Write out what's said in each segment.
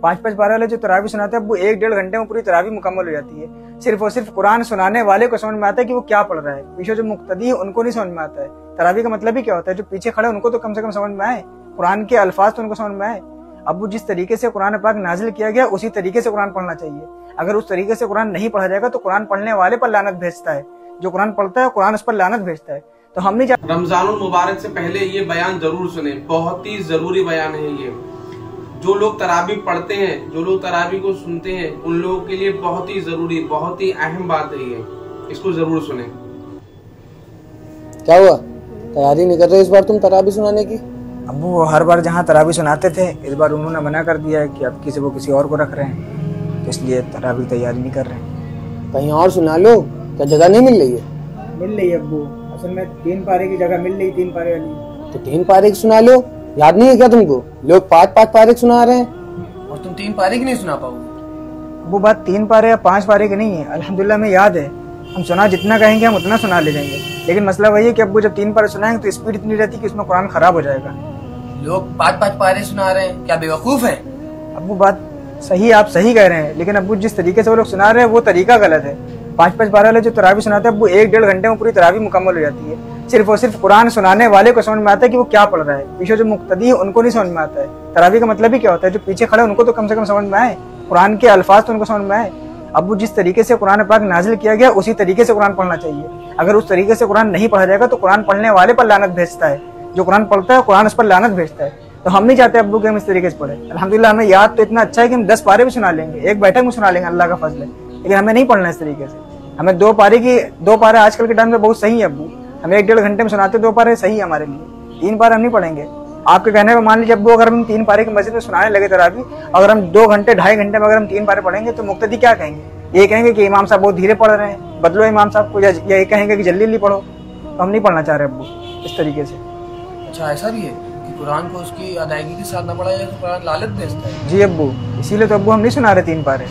5-5 पारे वाले जो तरावी सुनाते हैं वो 1-1.5 घंटे में पूरी तरावी मुकम्मल हो जाती है। सिर्फ और सिर्फ कुरान सुनाने वाले को समझ में आता है कि वो क्या पढ़ रहा है, पीछे जो मुक्तदी है उनको नहीं समझ में आता है। तरावी का मतलब ही क्या होता है, जो पीछे खड़े उनको तो कम से कम समझ में आए, कुरान के अल्फाज तो उनको समझ में आए। अब वो जिस तरीके से कुरान पाक नाजिल किया गया उसी तरीके से कुरान पढ़ना चाहिए। अगर उस तरीके से कुरान नहीं पढ़ा जाएगा तो कुरान पढ़ने वाले पर लानत भेजता है, जो कुरान पढ़ता है कुरान उस पर लानत भेजता है। तो हम नहीं रमजानुल मुबारक से पहले ये बयान जरूर सुने, बहुत ही जरूरी बयान है ये। जो लोग तरावी पढ़ते हैं, जो लोग तरावी को सुनते हैं, उन लोगों के लिए बहुत ही जरूरी, बहुत ही अहम बात है ये, इसको जरूर सुने। क्या हुआ, तैयारी नहीं कर रहे इस बार तुम तरावी सुनाने की? अब वो हर बार जहाँ तरावी सुनाते थे, इस बार उन्होंने मना कर दिया है कि अब किसी और को रख रहे हैं, तो इसलिए तरावी तैयारी नहीं कर रहे हैं। कहीं और सुना लो, क्या जगह नहीं मिल रही है? मिल रही है अब्बू, असल में 3 पारे की जगह मिल रही, 3 पारे वाली। तो 3 पारे की सुना लो, याद नहीं है क्या तुमको? लोग 5-5 पारे की सुना रहे हैं और तुम 3 पारे की नहीं सुना पाओगे। वो बात 3 पारे या 5 पारे की नहीं है, अल्हम्दुलिल्लाह में याद है, हम सुना जितना कहेंगे हम उतना सुना ले जाएंगे। लेकिन मसला वही है कि अब्बू जब 3 पारे सुनाएंगे तो स्पीड इतनी रहती है कि उसमें कुरान खराब हो जाएगा। लोग 5-5 पारे सुना रहे हैं, क्या बेवकूफ है? अब्बू बात सही, आप सही कह रहे हैं, लेकिन अब्बू जिस तरीके से वो लोग सुना रहे हैं वो तरीका गलत है। 5-5 पारे वाले जो तरावी सुनाते हैं वो 1-1.5 घंटे में पूरी तरावी मुकम्मल हो जाती है। सिर्फ और सिर्फ कुरान सुनाने वाले को समझ में आता है कि वो क्या पढ़ रहा है, पीछे जो मुक्तदी है उनको नहीं समझ में आता है। तरावी का मतलब ही क्या होता है, जो पीछे खड़े उनको तो कम से कम समझ में आए, कुरान के अल्फाज तो उनको समझ में आए। अब वो जिस तरीके से कुरान पाक नाजिल किया गया उसी तरीके से कुरान पढ़ना चाहिए। अगर उस तरीके से कुरान नहीं पढ़ा जाएगा तो कुरान पढ़ने वाले पर लानत भेजता है, जो कुरान पढ़ता है कुरान उस पर लानत भेजता है। तो हम नहीं चाहते अब्बू कि हम इस तरीके से पढ़े। अल्हम्दुलिल्लाह हमें याद तो इतना अच्छा है कि हम 10 पारे भी सुना लेंगे, एक बैठक में सुना लेंगे, अल्लाह का फजल है। लेकिन हमें नहीं पढ़ना इस तरीके से। हमें 2 पारे आजकल के टाइम में बहुत सही है अब्बू, हम 1-1.5 घंटे में सुनाते 2 पारे सही है हमारे लिए। 3 पारे हम नहीं पढ़ेंगे। आपके कहने पर मान लीजिए अब्बू अगर हम 3 पारे की मस्जिद में सुनाने लगे तरावी, अगर हम 2 घंटे 2.5 घंटे में अगर हम 3 पारे पढ़ेंगे तो मुक्तदी क्या कहेंगे? ये कहेंगे कि इमाम साहब बहुत धीरे पढ़ रहे हैं, बदलो इमाम साहब को, या ये कहेंगे कि जल्दी पढ़ो। तो हम नहीं पढ़ना चाह रहे अब्बू इस तरीके से। अच्छा ऐसा भी है कि कुरान को उसकी अदायगी के साथ न पढ़ा जाए तो कुरान लानत भेजता है? जी अब्बू, इसीलिए तो अब्बू हम नहीं सुना रहे 3 पारे।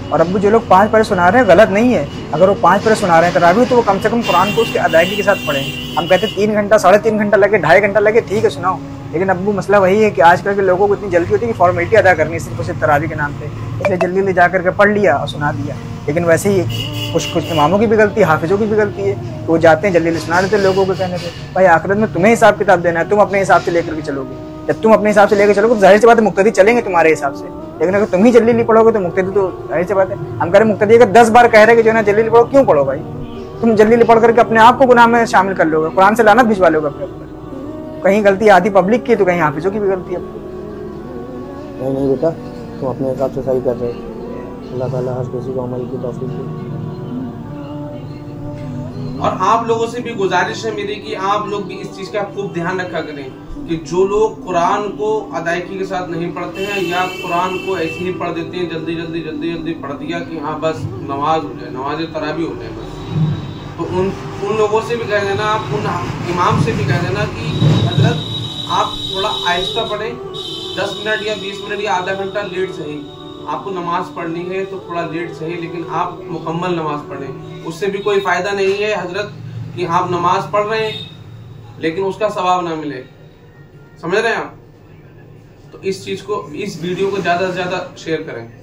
और अब्बू जो लोग 5 पारे सुना रहे हैं गलत नहीं है, अगर वो 5 पारे सुना रहे हैं तरावी तो वो कम से कम कुरान को उसकी अदायगी के साथ पढ़ें। हम कहते 3 घंटा 3.5 घंटा लगे 2.5 घंटा लगे, ठीक है सुनाओ। लेकिन अब्बू मसला वही है कि आजकल के लोगों को इतनी जल्दी होती है कि फॉर्मेलिटी अदा करनी है सिर्फ और सिर्फ तरावी के नाम पे, इसलिए जल्दी जा करके पढ़ लिया और सुना दिया। लेकिन वैसे ही कुछ इमामों की भी गलती है, हाफिजों की भी गलती है, तो वो जाते हैं जल्दी सुना देते लोगों के कहने पे। भाई आखिरत में तुम्हें हिसाब किताब देना है, तुम अपने हिसाब से लेकर के चलोगे। जब तुम अपने हिसाब से लेकर चलोगे तो जाहिर सी बात है मुक्तदी चलेंगे तुम्हारे हिसाब से। लेकिन अगर तुम ही जल्दी पढ़ोगे तो मुक्तदी तो जाहिर सी बात है, हम कह रहे मुक्तदी अगर 10 बार कह रहे हैं कि जो है ना जल्दी पढ़ो, क्यों पढ़ो भाई? तुम जल्दी पढ़ करके अपने आप को गुनाह में शामिल कर लोगे, कुरान से लानत भिजवा लोगे अपने ऊपर। कहीं गलती आधी पब्लिक की तो कहीं हाफिजों की भी गलती है। नहीं बेटा, तुम अपने हिसाब से सही कर रहे हो। अल्लाह ताला हर किसी को अमल की तौफीक दे। और आप लोगों से भी गुजारिश है मेरी कि आप लोग भी इस चीज का खूब ध्यान रखा करें कि जो लोग कुरान को अदायगी के साथ नहीं पढ़ते हैं या कुरान को ऐसे ही पढ़ देते हैं, जल्दी पढ़ दिया कि हाँ बस नमाज हो जाए, नमाज तरावी हो जाए बस, तो उन लोगों से भी कह देना, आप उन इमाम से भी कह देना कि हजरत आप थोड़ा आहिस्ता पढ़ें, 10 मिनट या 20 मिनट या आधा घंटा लेट सही, आपको नमाज पढ़नी है तो थोड़ा लेट सही, लेकिन आप मुकम्मल नमाज पढ़ें। उससे भी कोई फायदा नहीं है हजरत कि आप नमाज पढ़ रहे हैं लेकिन उसका सवाब ना मिले, समझ रहे हैं आप? तो इस चीज को, इस वीडियो को ज्यादा से ज्यादा शेयर करें।